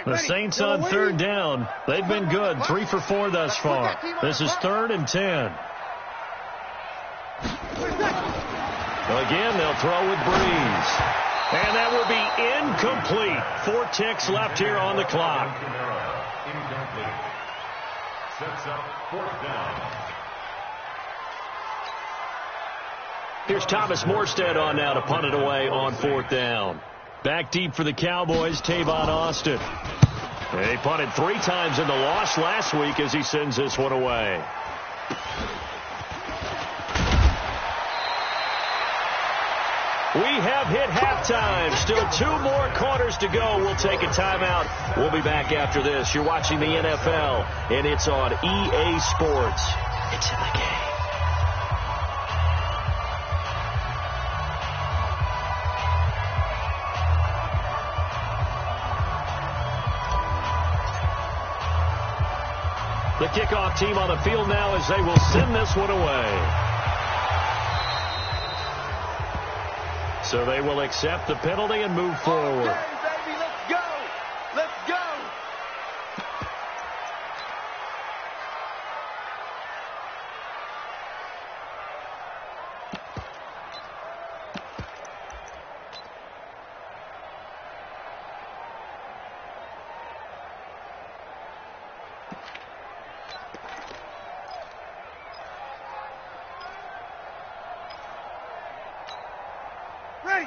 The Saints on third down. They've been good. 3 for 4 thus far. This is 3rd and 10. Again, they'll throw with Breeze. And that will be incomplete. 4 ticks left here on the clock. Incomplete. Sets up 4th down. Here's Thomas Morstead on now to punt it away on 4th down. Back deep for the Cowboys, Tavon Austin. They punted 3 times in the loss last week as he sends this one away. We have hit halftime. Still 2 more quarters to go. We'll take a timeout. We'll be back after this. You're watching the NFL, and it's on EA Sports. It's in the game. The kickoff team on the field now as they will send this one away. So they will accept the penalty and move forward. Okay, baby, let's go. Let's go.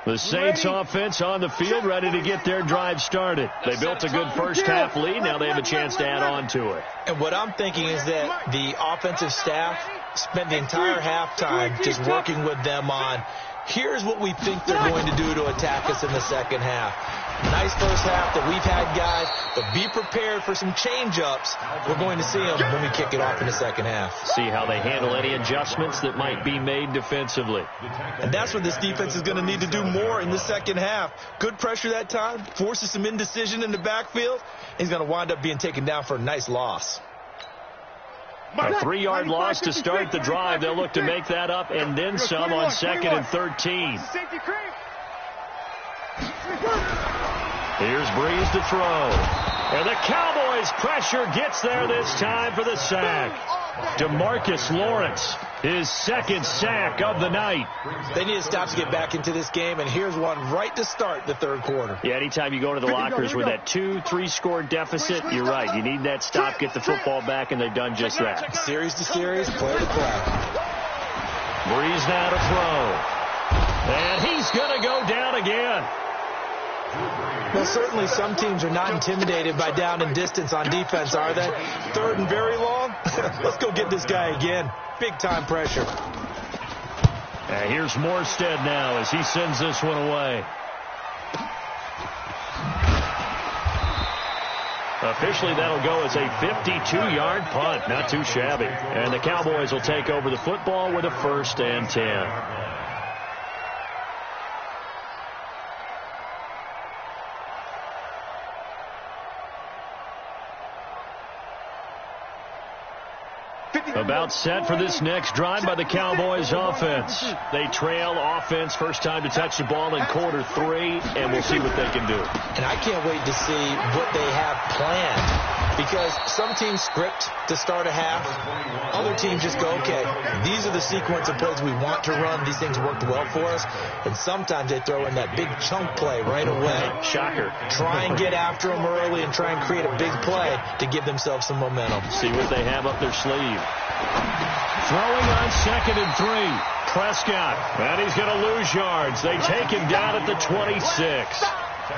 The Saints offense on the field, ready to get their drive started. They built a good first half lead. Now they have a chance to add on to it. And what I'm thinking is that the offensive staff spent the entire halftime just working with them on, here's what we think they're going to do to attack us in the second half. Nice first half that we've had, guys, but be prepared for some change-ups. We're going to see them when we kick it off in the second half. See how they handle any adjustments that might be made defensively. And that's what this defense is going to need to do more in the second half. Good pressure that time, forces some indecision in the backfield. He's going to wind up being taken down for a nice loss. A 3-yard loss to start the drive. They'll look to make that up and then some on 2nd and 13. Here's Breeze to throw. And the Cowboys' pressure gets there this time for the sack. DeMarcus Lawrence, his 2nd sack of the night. They need to stop to get back into this game, and here's one right to start the 3rd quarter. Yeah, anytime you go to the lockers with that 2-3 score deficit, you're right. You need that stop, get the football back, and they've done just that. Series to series, play to play. Breeze now to throw. And he's going to go down again. Well, certainly some teams are not intimidated by down and distance on defense, are they? 3rd and very long? Let's go get this guy again. Big-time pressure. Here's Morstead now as he sends this one away. Officially, that'll go as a 52-yard punt. Not too shabby. And the Cowboys will take over the football with a 1st and 10. About set for this next drive by the Cowboys offense. They trail offense first time to touch the ball in quarter 3, and we'll see what they can do. And I can't wait to see what they have planned, because some teams script to start a half. Other teams just go, okay, these are the sequence of plays we want to run. These things worked well for us. And sometimes they throw in that big chunk play right away. Shocker. Try and get after them early and try and create a big play to give themselves some momentum. See what they have up their sleeve. Throwing on 2nd and 3. Prescott. And he's going to lose yards. They take him down at the 26.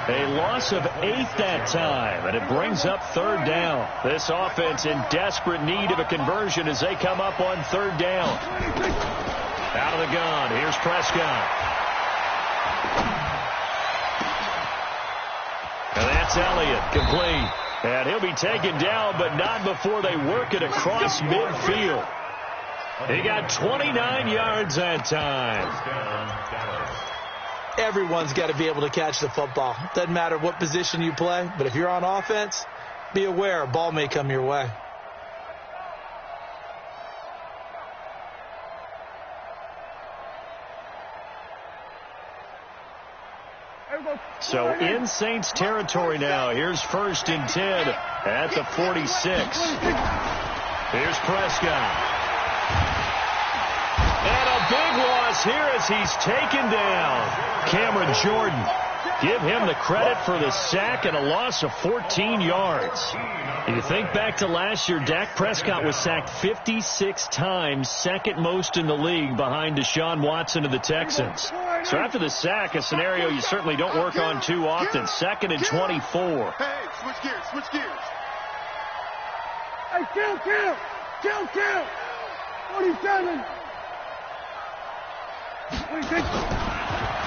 A loss of 8 that time, and it brings up 3rd down. This offense in desperate need of a conversion as they come up on 3rd down. Out of the gun, here's Prescott. And that's Elliott, complete. And he'll be taken down, but not before they work it across midfield. He got 29 yards that time. Everyone's got to be able to catch the football. Doesn't matter what position you play, but if you're on offense, be aware a ball may come your way. So in Saints territory now. Here's 1st and 10 at the 46. Here's Prescott. And a big loss here as he's taken down. Cameron Jordan. Give him the credit for the sack and a loss of 14 yards. You think back to last year, Dak Prescott was sacked 56 times, second most in the league behind Deshaun Watson of the Texans. So after the sack, a scenario you certainly don't work on too often. 2nd and 24. Hey, switch gears. Hey, kill. 47. 26.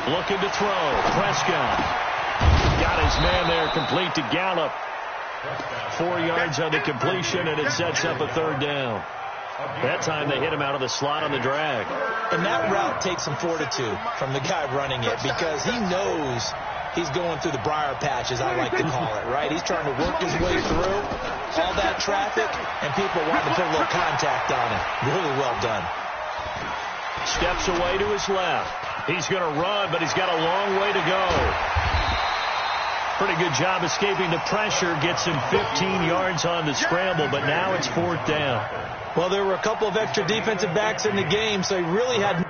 Looking to throw. Prescott. Got his man there, complete to Gallup. 4 yards on the completion, and it sets up a 3rd down. That time they hit him out of the slot on the drag. And that route takes some fortitude from the guy running it because he knows he's going through the briar patch, as I like to call it, right? He's trying to work his way through all that traffic, and people wanting to put a little contact on him. Really well done. Steps away to his left. He's going to run, but he's got a long way to go. Pretty good job escaping the pressure. Gets him 15 yards on the scramble, but now it's 4th down. Well, there were a couple of extra defensive backs in the game, so he really had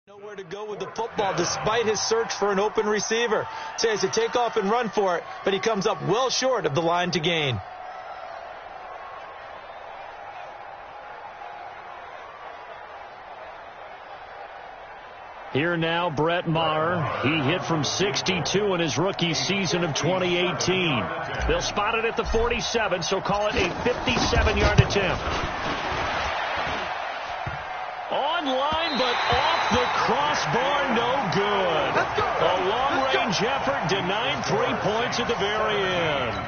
Nowhere to go with the football despite his search for an open receiver. Says to take off and run for it, but he comes up well short of the line to gain. Here now, Brett Maher. He hit from 62 in his rookie season of 2018. They'll spot it at the 47, so call it a 57-yard attempt. Online, but off the crossbar, no good. A long-range effort denied 3 points at the very end.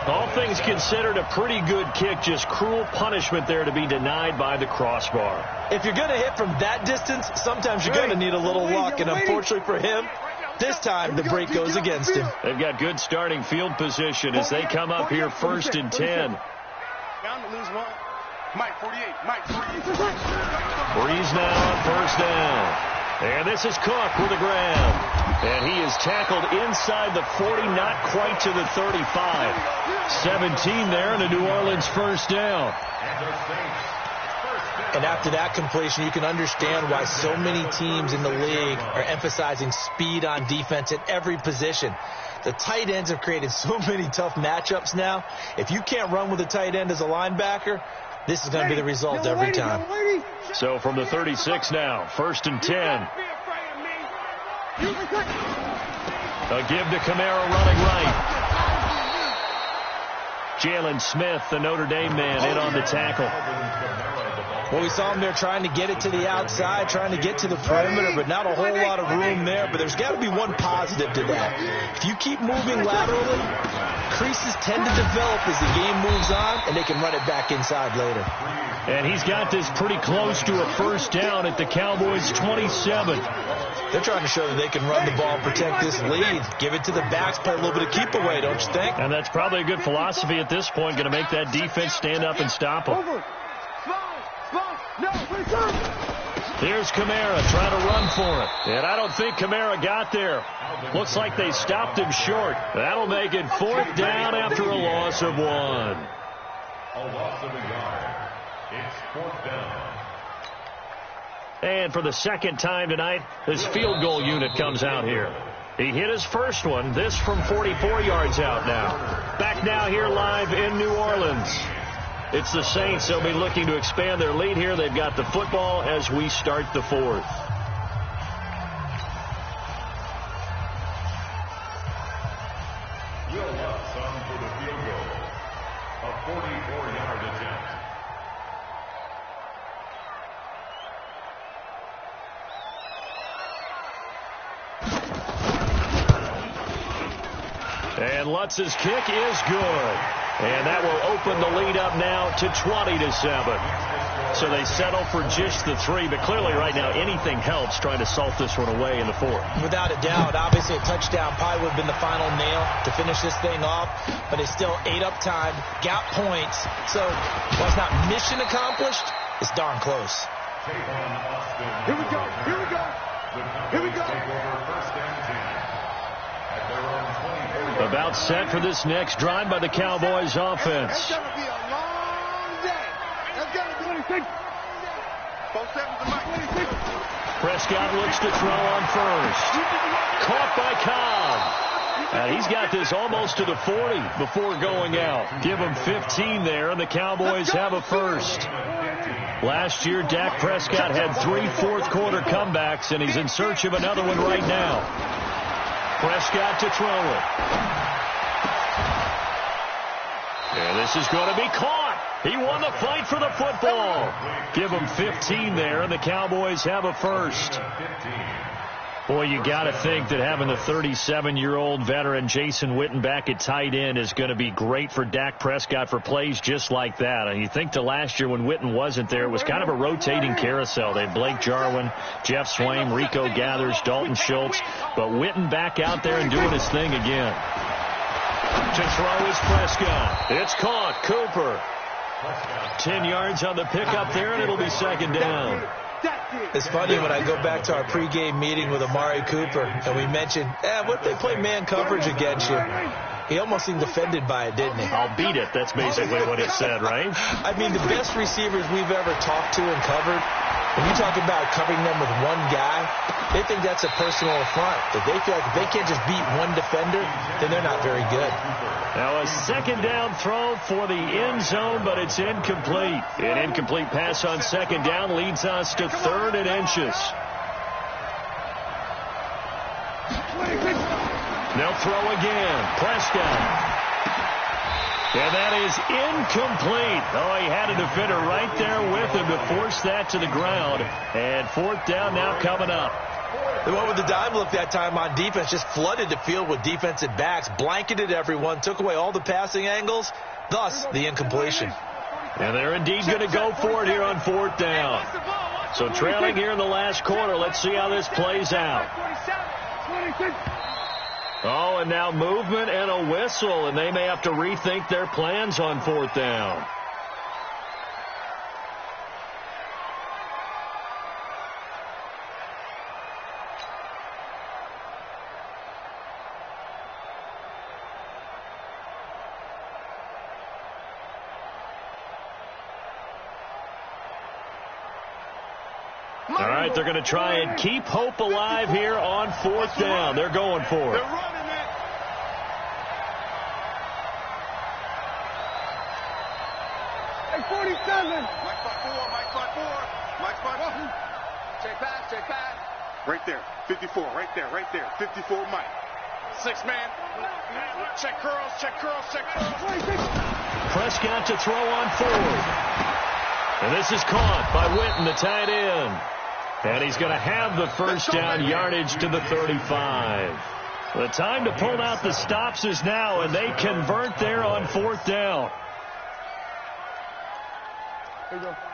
All things considered, a pretty good kick, just cruel punishment there to be denied by the crossbar. If you're going to hit from that distance, sometimes you're going to need a little luck, and unfortunately for him, this time the break goes against him. They've got good starting field position as they come up here 1st and 10. Down to lose one. Mike 48. Mike 48. Breeze now on 1st down. And this is Cook with the grab. And he is tackled inside the 40, not quite to the 35. 17 there and a New Orleans 1st down. And after that completion, you can understand why so many teams in the league are emphasizing speed on defense at every position. The tight ends have created so many tough matchups now. If you can't run with a tight end as a linebacker, this is going to be the result every time. So from the 36 now, 1st and 10. A give to Kamara running right. Jalen Smith, the Notre Dame man, in on the tackle. Well, we saw him there trying to get it to the outside, trying to get to the perimeter, but not a whole lot of room there. But there's got to be one positive to that. If you keep moving laterally, creases tend to develop as the game moves on, and they can run it back inside later. And he's got this pretty close to a 1st down at the Cowboys' 27. They're trying to show that they can run the ball, protect this lead, give it to the backs, play a little bit of keep away, don't you think? And that's probably a good philosophy at this point, going to make that defense stand up and stop them. Here's Kamara trying to run for it. And I don't think Kamara got there. Looks like they stopped him short. That'll make it 4th down after a loss of 1. A loss of a yard. It's 4th down. And for the 2nd time tonight, his field goal unit comes out here. He hit his first one, this from 44 yards out now. Back now here live in New Orleans. It's the Saints. They'll be looking to expand their lead here. They've got the football as we start the 4th. Wilson for the field goal. A 44-yard attempt. And Lutz's kick is good. And that will open the lead up now to 20-7. So they settle for just the 3. But clearly right now anything helps trying to salt this one away in the 4th. Without a doubt. Obviously a touchdown probably would have been the final nail to finish this thing off. But it's still ate up time, got points. So while it's not mission accomplished, it's darn close. Here we go. Here we go. Here we go. About set for this next drive by the Cowboys offense. It's going to be a long day. That's going to be 26. 4-7 to Mike. Prescott looks to throw on 1st. Caught by Cobb. And he's got this almost to the 40 before going out. Give him 15 there, and the Cowboys have a 1st. Last year, Dak Prescott had 3 4th-quarter comebacks, and he's in search of another one right now. Prescott to throw it. And this is going to be caught. He won the fight for the football. Give him 15 there, and the Cowboys have a 1st. Boy, you got to think that having the 37-year-old veteran Jason Witten back at tight end is going to be great for Dak Prescott for plays just like that. And you think to last year when Witten wasn't there, it was kind of a rotating carousel. They had Blake Jarwin, Jeff Swaim, Rico Gathers, Dalton Schultz. But Witten back out there and doing his thing again. To throw is Prescott. It's caught. Cooper. 10 yards on the pickup there, and it'll be 2nd down. It's funny when I go back to our pregame meeting with Amari Cooper, and we mentioned, what if they play man coverage against you? He almost seemed offended by it, didn't he? I'll beat it. That's basically what he said, right? I mean, the best receivers we've ever talked to and covered, When you talk about covering them with one guy, they think that's a personal affront. That they feel like if they can't just beat one defender, then they're not very good. Now a second down throw for the end zone, but it's incomplete. An incomplete pass on second down leads us to 3rd and inches. They'll throw again. Prescott. And that is incomplete. Oh, he had a defender right there with him to force that to the ground. And 4th down now coming up. They went with the dime look that time on defense, just flooded the field with defensive backs, blanketed everyone, took away all the passing angles, thus the incompletion. And they're indeed going to go for it here on 4th down. So trailing here in the last quarter, let's see how this plays out. Oh, and now movement and a whistle, and they may have to rethink their plans on 4th down. All right, they're going to try and keep hope alive here on 4th down. They're going for it. They're running it. Hey, 47. Mike spot 4, Mike spot 4. Mike spot 4. Check pass. Right there, 54, right there. 54, Mike. 6 man. Check curls. Prescott to throw on 4th. And this is caught by Witten, the tight end. And he's going to have the first down yardage to the 35. The time to pull out the stops is now, and they convert there on 4th down. Here you go.